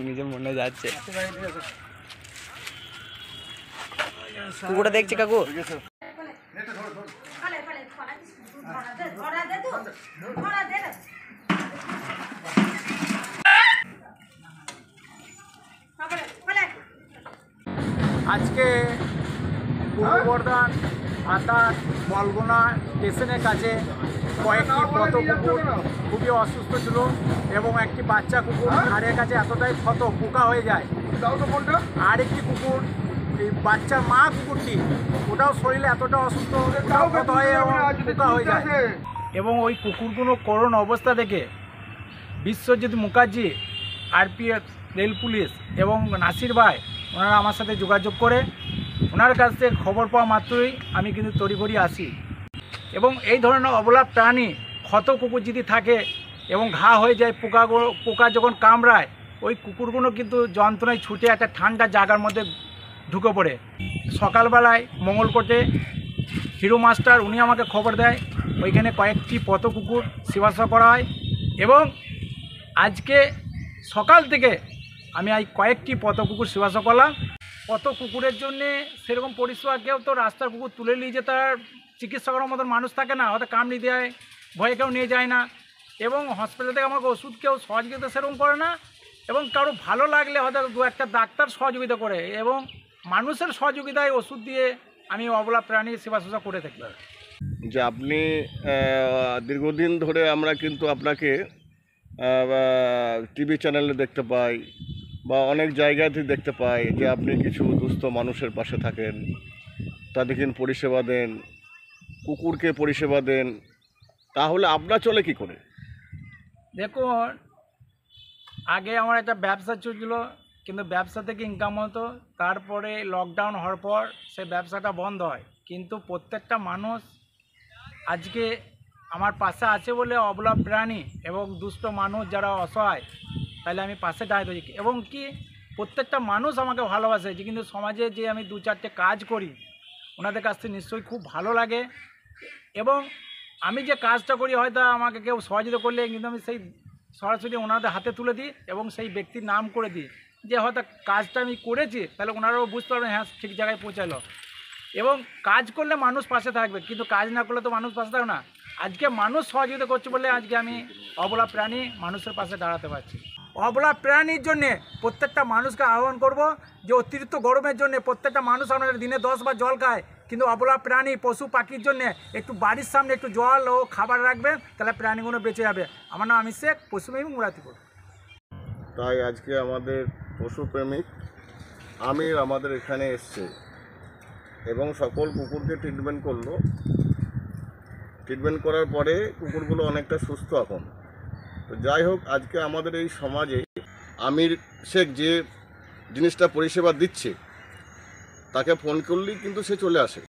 নিজে মনে যাচ্ছে কুকুরটা দেখছি কাকু। আজকে পূর্ব বর্ধমান আতার বলগুনা স্টেশনের কাছে কয়েকটি পথ কুকুর খুবই অসুস্থ ছিল এবং একটি বাচ্চা কুকুর ঘাড়ের কাছে এতটাই ক্ষত পোকা হয়ে যায়। আর একটি কুকুর এই বাচ্চা মা কুকুরটি ওটাও শরীরে এতটা অসুস্থ ক্ষত হয়ে এবং পোকা হয়ে যায়। এবং ওই কুকুরগুলো করুণ অবস্থা দেখে Biswajit Mukherjee, RPF, rail police এবং নাসির ভাই ওনারা আমার সাথে যোগাযোগ করে ওনার কাছ থেকে খবর পাওয়া মাত্রই আমি কিন্তু তড়িঘড়ি আসি। এবং এই ধরনের অবলা প্রাণী ক্ষত কুকুর যদি থাকে এবং ঘা হয়ে যায়, পোকা যখন কামড়ায় ওই কুকুরগুলো কিন্তু যন্ত্রণায় ছুটে একটা ঠান্ডা জায়গার মধ্যে ঢুকে পড়ে। সকালবেলায় মঙ্গলকোটে হিরো মাস্টার উনি আমাকে খবর দেয়, ওইখানে কয়েকটি পথ কুকুর সেবা করা হয়। এবং আজকে সকাল থেকে আমি এই কয়েকটি পথ কুকুর সেবা করলাম। পথ কুকুরের জন্যে সেরকম পরিষেবা কেউ তো রাস্তার কুকুর তুলে নিয়ে যে তার চিকিৎসা করার মতন মানুষ থাকে না, হয়তো কামড়ি দেয় ভয়ে কেউ নিয়ে যায় না। এবং হসপিটাল থেকে আমাকে ওষুধ কেউ সহযোগিতা সেরকম করে না। এবং কারো ভালো লাগলে হয়তো দু একটা ডাক্তার সহযোগিতা করে এবং মানুষের সহযোগিতায় ওষুধ দিয়ে আমি অবলা প্রাণী সেবা শুশ্রূষা করে থাকি। যে আপনি দীর্ঘদিন ধরে আমরা কিন্তু আপনাকে টিভি চ্যানেলে দেখতে পাই বা অনেক জায়গাতেই দেখতে পাই যে আপনি কিছু দুস্থ মানুষের পাশে থাকেন, তাদেরকে পরিষেবা দেন, কুকুরকে পরিষেবা দেন, তাহলে আপনার চলে কি করে? দেখুন, আগে আমার একটা ব্যবসা চলছিল, কিন্তু ব্যবসা থেকে ইনকাম হতো। তারপরে লকডাউন হওয়ার পর সেই ব্যবসাটা বন্ধ হয়। কিন্তু প্রত্যেকটা মানুষ আজকে আমার পাশে আছে বলে অবলা প্রাণী এবং দুষ্ট মানুষ যারা অসহায়, তাহলে আমি পাশে দাঁড়িয়ে থাকি। এবং কি প্রত্যেকটা মানুষ আমাকে ভালোবাসে, যে কিন্তু সমাজে যে আমি দু চারটে কাজ করি ওনাদের কাছ থেকে নিশ্চয়ই খুব ভালো লাগে। এবং আমি যে কাজটা করি হয়তো আমাকে কেউ সহযোগিতা করলে কিন্তু আমি সেই সরাসরি ওনাদের হাতে তুলে দিই এবং সেই ব্যক্তির নাম করে দিই, যে হয়তো কাজটা আমি করেছি, তাহলে ওনারাও বুঝতে পারবেন হ্যাঁ ঠিক জায়গায় পৌঁছালো। এবং কাজ করলে মানুষ পাশে থাকবে, কিন্তু কাজ না করলে তো মানুষ পাশে থাকবে না। আজকে মানুষ সহযোগিতা করছে বলে আজকে আমি অবলা প্রাণী মানুষের পাশে দাঁড়াতে পারছি। অবলা প্রাণীর জন্যে প্রত্যেকটা মানুষকে আহ্বান করব যে অতিরিক্ত গরমের জন্য প্রত্যেকটা মানুষ আপনার দিনে 10 বার জল খায়, কিন্তু অবলা প্রাণী পশু পাখির জন্য একটু বাড়ির সামনে একটু জল ও খাবার রাখবেন, তাহলে প্রাণীগুলো বেঁচে যাবে। আমার নাম আমি শেখ, পশুপ্রেমী মুরাতিপুর। তাই আজকে আমাদের পশুপ্রেমিক আমির আমাদের এখানে এসছে এবং সকল কুকুরকে ট্রিটমেন্ট করলো। ট্রিটমেন্ট করার পরে কুকুরগুলো অনেকটা সুস্থ এখন। তো যাই হোক, আজকে আমাদের এই সমাজে আমির শেখ যে জিনিসটা পরিষেবা দিচ্ছে, তাকে ফোন করলেই কিন্তু সে চলে আসে।